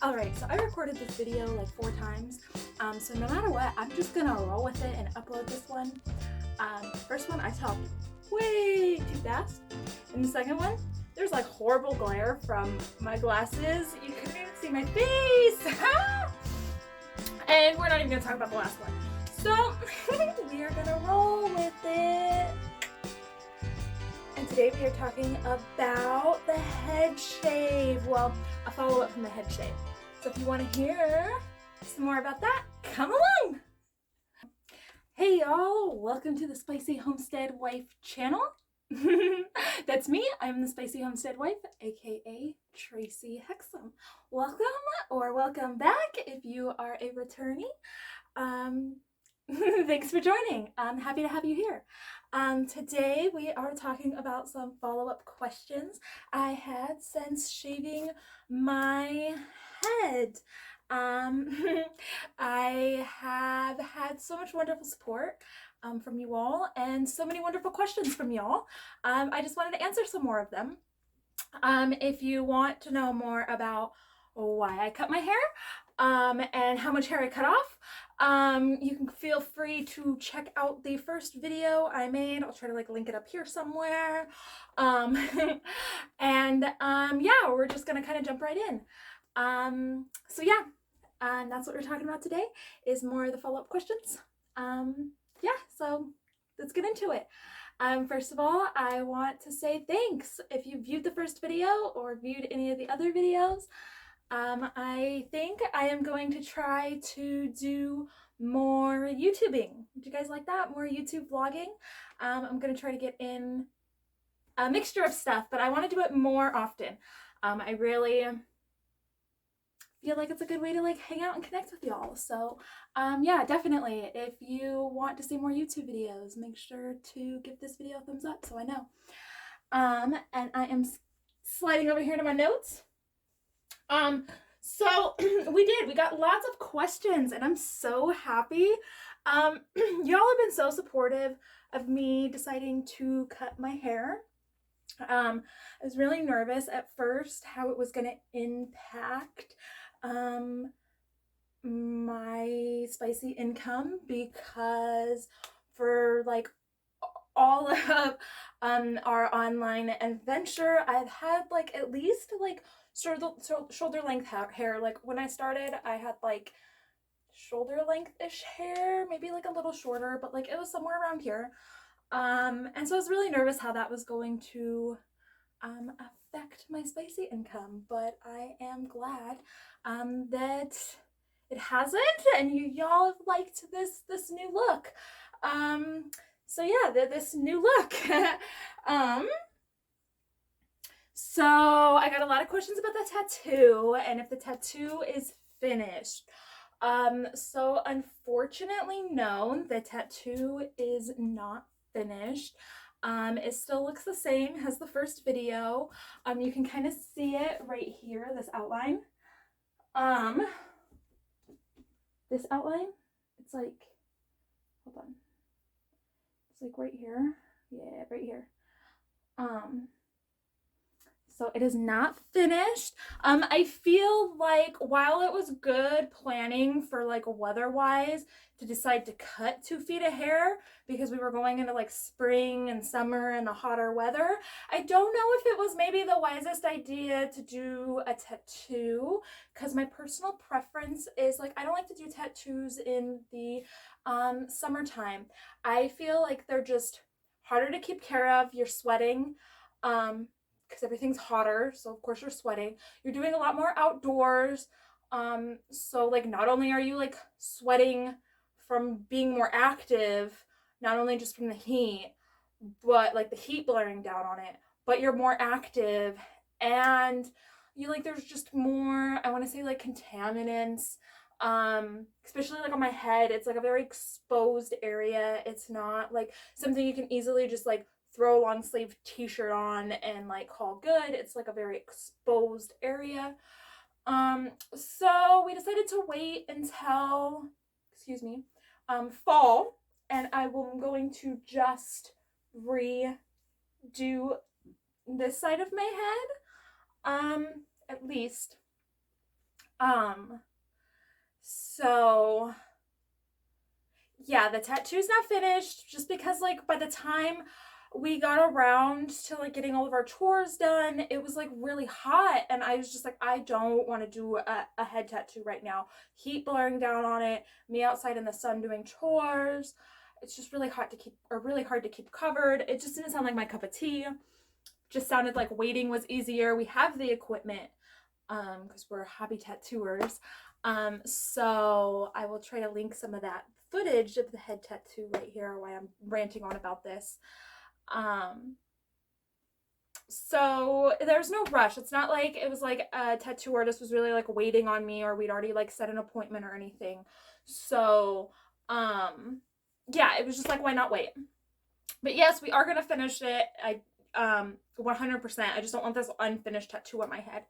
Alright, so I recorded this video like 4 times, so no matter what, I'm just gonna roll with it and upload this one. First one, I talked way too fast, and the second one, there's like horrible glare from my glasses. You couldn't even see my face! And we're not even gonna talk about the last one. So, we are gonna roll with it. And today we are talking about the head shave. Well, a follow-up from the head shave. So if you want to hear some more about that, come along! Hey y'all, welcome to the Spicy Homestead Wife channel. That's me, I'm the Spicy Homestead Wife, aka Tracie Hexum. Welcome or welcome back if you are a returnee. Thanks for joining. I'm happy to have you here. Today we are talking about some follow-up questions I had since shaving my head. I have had so much wonderful support from you all and so many wonderful questions from y'all. I just wanted to answer some more of them. If you want to know more about why I cut my hair and how much hair I cut off, you can feel free to check out the first video I made. I'll try to link it up here somewhere. Yeah, we're just gonna kind of jump right in. So yeah, that's what we're talking about today, is more of the follow-up questions. Yeah, so let's get into it. First of all, I want to say thanks if you viewed the first video or viewed any of the other videos. I think I am going to try to do more YouTubing. Do you guys like that? More YouTube vlogging? I'm going to try to get in a mixture of stuff, but I want to do it more often. I really feel like it's a good way to hang out and connect with y'all. So yeah, definitely, if you want to see more YouTube videos, make sure to give this video a thumbs up so I know. And I am sliding over here to my notes. So we got lots of questions and I'm so happy. Y'all have been so supportive of me deciding to cut my hair. I was really nervous at first how it was going to impact my spicy income, because for all of our online adventure, I've had at least shoulder length hair. When I started, I had shoulder length-ish hair, maybe a little shorter, but it was somewhere around here. And so I was really nervous how that was going to affect my spicy income, but I am glad that it hasn't, and y'all have liked this new look. So yeah, this new look. So I got a lot of questions about the tattoo and if the tattoo is finished. So unfortunately, no, the tattoo is not finished. It still looks the same as the first video. You can kind of see it right here, this outline. This outline, it's hold on. It's right here. Yeah, right here. So it is not finished. I feel like while it was good planning for weather-wise to decide to cut 2 feet of hair because we were going into spring and summer and the hotter weather, I don't know if it was maybe the wisest idea to do a tattoo, because my personal preference is I don't like to do tattoos in the summertime. I feel like they're just harder to keep care of. You're sweating. Because everything's hotter, so of course you're sweating. You're doing a lot more outdoors, so not only are you sweating from being more active, not only just from the heat, but the heat blaring down on it, but you're more active, and you there's just more, I want to say contaminants, especially on my head. It's a very exposed area. It's not something you can easily just throw a long sleeve t-shirt on and call good. It's a very exposed area. So we decided to wait until, fall, and I'm going to just redo this side of my head, at least. So yeah, the tattoo's not finished just because like by the time we got around to like getting all of our chores done, it was like really hot, and I was just like, I don't want to do a head tattoo right now. Heat blaring down on it, me outside in the sun doing chores. It's just really hot to keep, or really hard to keep covered. It just didn't sound like my cup of tea. Just sounded like waiting was easier. We have the equipment, because we're hobby tattooers. So I will try to link some of that footage of the head tattoo right here while I'm ranting on about this. So there's no rush. It's not like it was like a tattoo artist was really like waiting on me, or we'd already like set an appointment or anything. So, yeah, it was just like, why not wait? But yes, we are gonna finish it. 100%. I just don't want this unfinished tattoo on my head.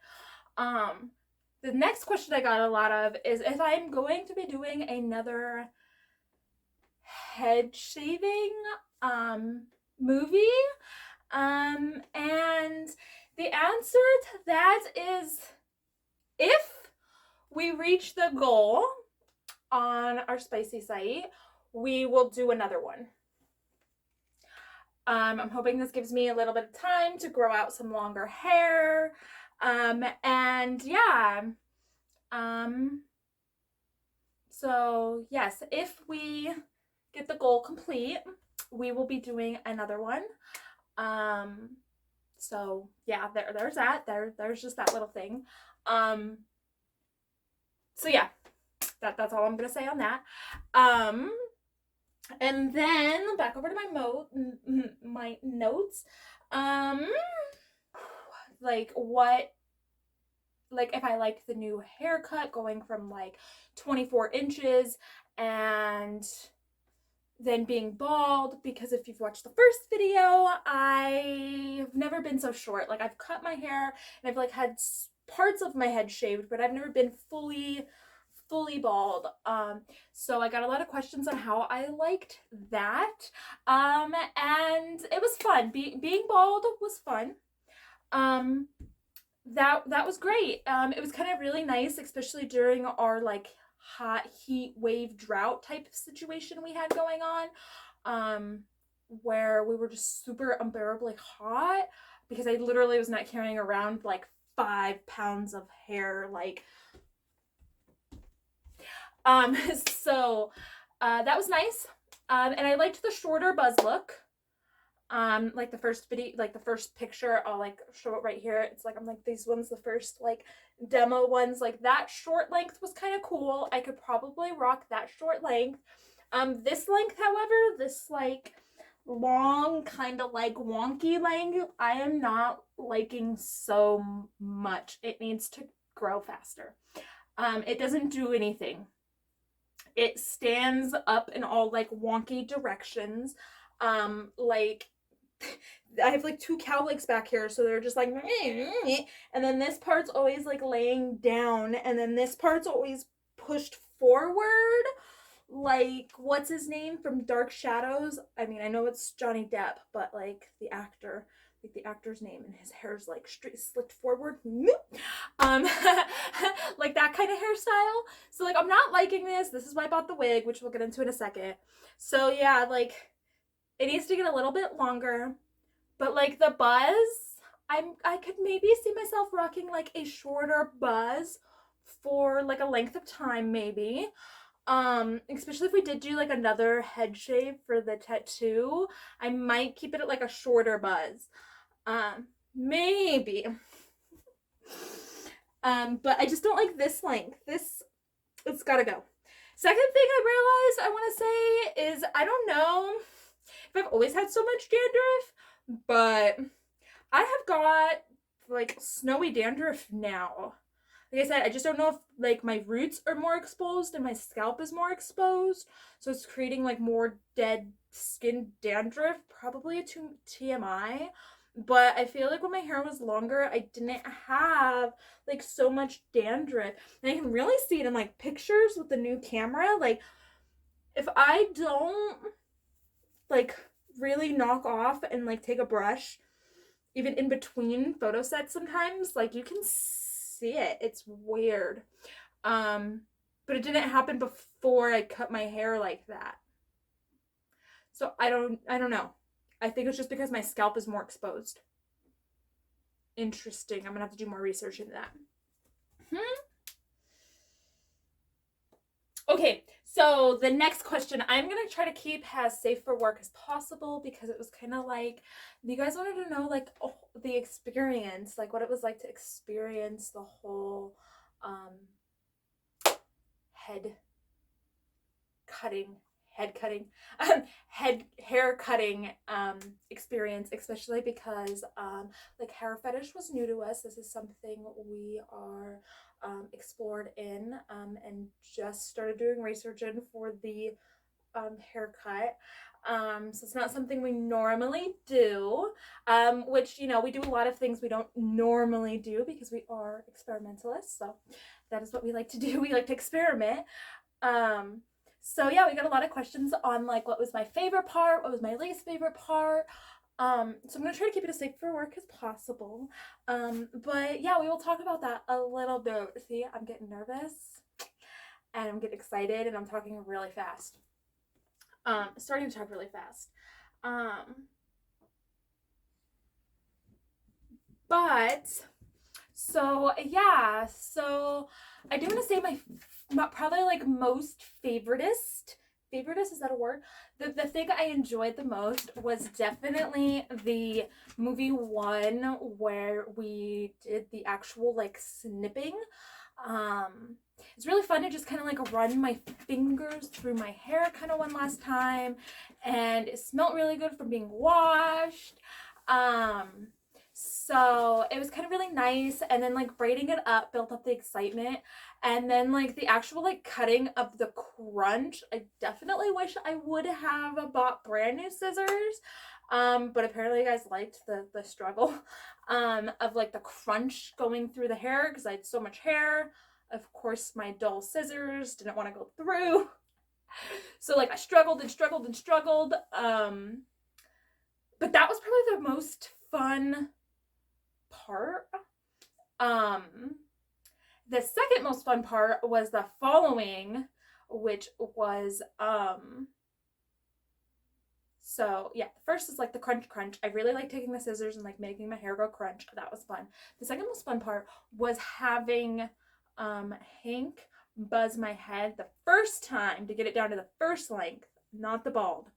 The next question I got a lot of is if I'm going to be doing another head shaving movie. And the answer to that is if we reach the goal on our spicy site, we will do another one. I'm hoping this gives me a little bit of time to grow out some longer hair. And yeah. So yes, if we get the goal complete, we will be doing another one. So yeah, there's that. There's just that little thing. So yeah, that's all I'm gonna say on that. And then back over to my notes. Like what, like if I liked the new haircut going from like 24 inches and then being bald, because if you've watched the first video, I've never been so short. Like I've cut my hair and I've like had parts of my head shaved, but I've never been fully bald. So I got a lot of questions on how I liked that. And it was fun. Being bald was fun. That was great. It was kind of really nice, especially during our like hot heat wave drought type of situation we had going on, where we were just super unbearably hot, because I literally was not carrying around like 5 pounds of hair, like so that was nice. And I liked the shorter buzz look. Like the first video, like the first picture, I'll like show it right here. It's like, I'm like, these ones, the first like demo ones, like that short length was kind of cool. I could probably rock that short length. This length, however, this like long kind of like wonky length, I am not liking so much. It needs to grow faster. It doesn't do anything. It stands up in all like wonky directions. Like I have like 2 cow legs back here, so they're just like, and then this part's always like laying down, and then this part's always pushed forward, like what's his name from Dark Shadows? I mean, I know it's Johnny Depp, but like the actor's name, and his hair's like straight slicked forward. Like that kind of hairstyle. So like, I'm not liking this. This is why I bought the wig, which we'll get into in a second. So yeah, like it needs to get a little bit longer, but like the buzz, I could maybe see myself rocking like a shorter buzz for like a length of time, maybe. Especially if we did do like another head shave for the tattoo, I might keep it at like a shorter buzz. Maybe. But I just don't like this length. It's gotta go. Second thing I realized I want to say is, I don't know if I've always had so much dandruff, but I have got like snowy dandruff now. Like I said, I just don't know if like my roots are more exposed and my scalp is more exposed, so it's creating like more dead skin dandruff, probably a TMI. But I feel like when my hair was longer, I didn't have like so much dandruff, and I can really see it in like pictures with the new camera. Like if I don't like really knock off and like take a brush even in between photo sets sometimes, like you can see it. It's weird. But it didn't happen before I cut my hair like that. So I don't know. I think it's just because my scalp is more exposed. Interesting. I'm gonna have to do more research into that. Okay, so the next question I'm gonna try to keep as safe for work as possible, because it was kind of like, you guys wanted to know like the experience, like what it was like to experience the whole head cutting hair cutting experience, especially because like hair fetish was new to us. This is something we are explored in and just started doing research in for the haircut. So it's not something we normally do, which, you know, we do a lot of things we don't normally do because we are experimentalists. So that is what we like to do. We like to experiment. So yeah, we got a lot of questions on like what was my favorite part, what was my least favorite part. So I'm gonna try to keep it as safe for work as possible. But yeah, we will talk about that a little bit. See, I'm getting nervous and I'm getting excited and I'm talking really fast. Starting to talk really fast. But so yeah, so I do want to say my probably like most favoritist, is that a word? The thing I enjoyed the most was definitely the movie one, where we did the actual like snipping. It's really fun to just kind of like run my fingers through my hair kind of one last time, and it smelled really good from being washed. So it was kind of really nice, and then like braiding it up built up the excitement, and then like the actual like cutting of the crunch, I definitely wish I would have bought brand new scissors, but apparently you guys liked the struggle of like the crunch going through the hair because I had so much hair. Of course my dull scissors didn't want to go through, so like I struggled and struggled and struggled, but that was probably the most fun part. The second most fun part was the following, which was so yeah, the first is like the crunch. I really like taking the scissors and like making my hair go crunch. That was fun. The second most fun part was having Hank buzz my head the first time to get it down to the first length, not the bald.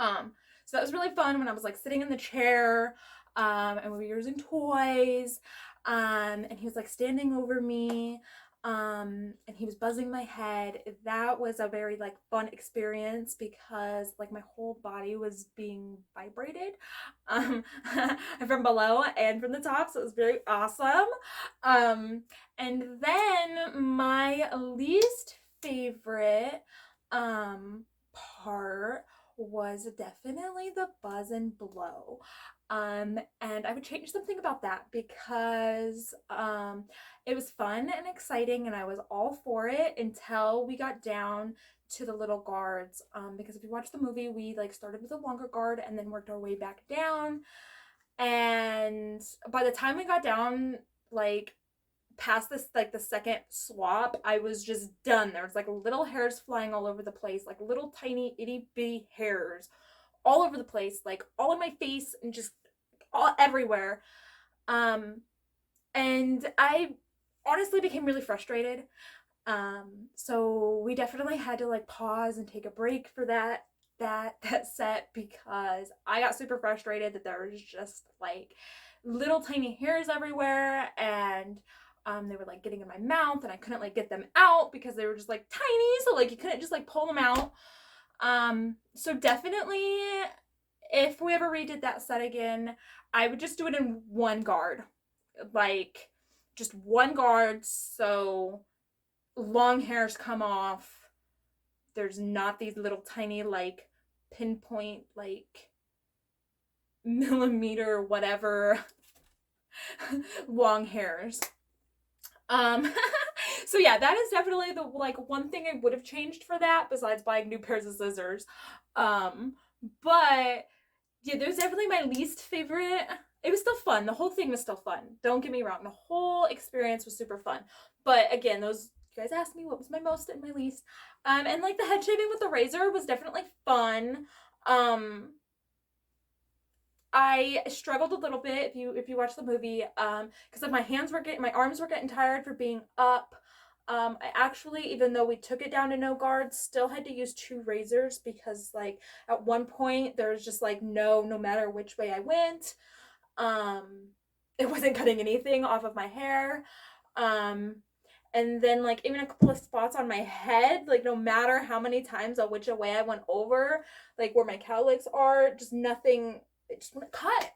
So that was really fun when I was like sitting in the chair, and we were using toys, and he was like standing over me, and he was buzzing my head. That was a very like fun experience because like my whole body was being vibrated, from below and from the top, so it was very awesome. And then my least favorite part was definitely the buzz and blow. And I would change something about that because it was fun and exciting and I was all for it until we got down to the little guards. Because if you watch the movie, we like started with a longer guard and then worked our way back down. And by the time we got down, like past this like the second swap, I was just done. There was like little hairs flying all over the place, like little tiny itty bitty hairs all over the place, like all in my face and just all everywhere. And I honestly became really frustrated. So we definitely had to like pause and take a break for that set because I got super frustrated that there was just like little tiny hairs everywhere, and they were like getting in my mouth and I couldn't like get them out because they were just like tiny, so like you couldn't just like pull them out. So definitely if we ever redid that set again, I would just do it in one guard, like just one guard, so long hairs come off. There's not these little tiny like pinpoint like millimeter whatever long hairs. So yeah, that is definitely the like one thing I would have changed for that besides buying new pairs of scissors. But yeah, there's definitely my least favorite. It fun. The whole thing was still fun. Don't get me wrong. The whole experience was super fun. But again, those, you guys asked me what was my most and my least. And like the head shaving with the razor was definitely fun. I struggled a little bit if you watch the movie, because like my arms were getting tired for being up. I actually, even though we took it down to no guards, still had to use 2 razors because like at one point there was just like no matter which way I went, it wasn't cutting anything off of my hair. And then like even a couple of spots on my head, like no matter how many times or which way I went over, like where my cowlicks are, just nothing, it just wouldn't cut.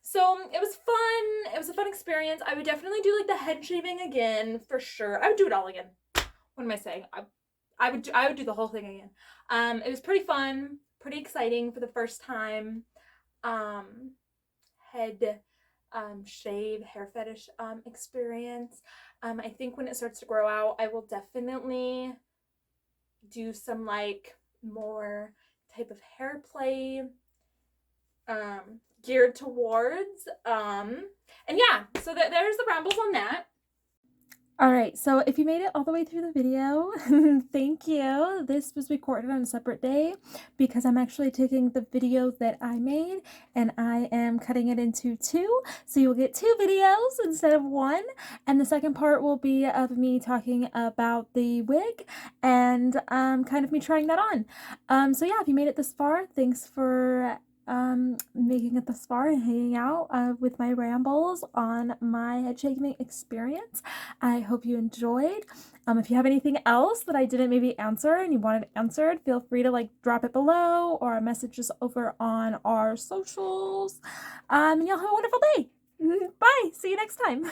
So it was fun. It was a fun experience. I would definitely do like the head shaving again for sure. I would do it all again. What am I saying? I would do the whole thing again. It was pretty fun, pretty exciting for the first time. Head shave, hair fetish experience. I think when it starts to grow out, I will definitely do some like more type of hair play geared towards and yeah, so there's the rambles on that. All right, so if you made it all the way through the video, thank you. This was recorded on a separate day because I'm actually taking the video that I made and I am cutting it into 2. So you'll get 2 videos instead of 1. And the second part will be of me talking about the wig and kind of me trying that on. So yeah, if you made it this far, thanks for making it this far and hanging out with my rambles on my head shaving experience. I hope you enjoyed. If you have anything else that I didn't maybe answer and you wanted answered, feel free to like drop it below or message us over on our socials. And y'all have a wonderful day. Bye. See you next time.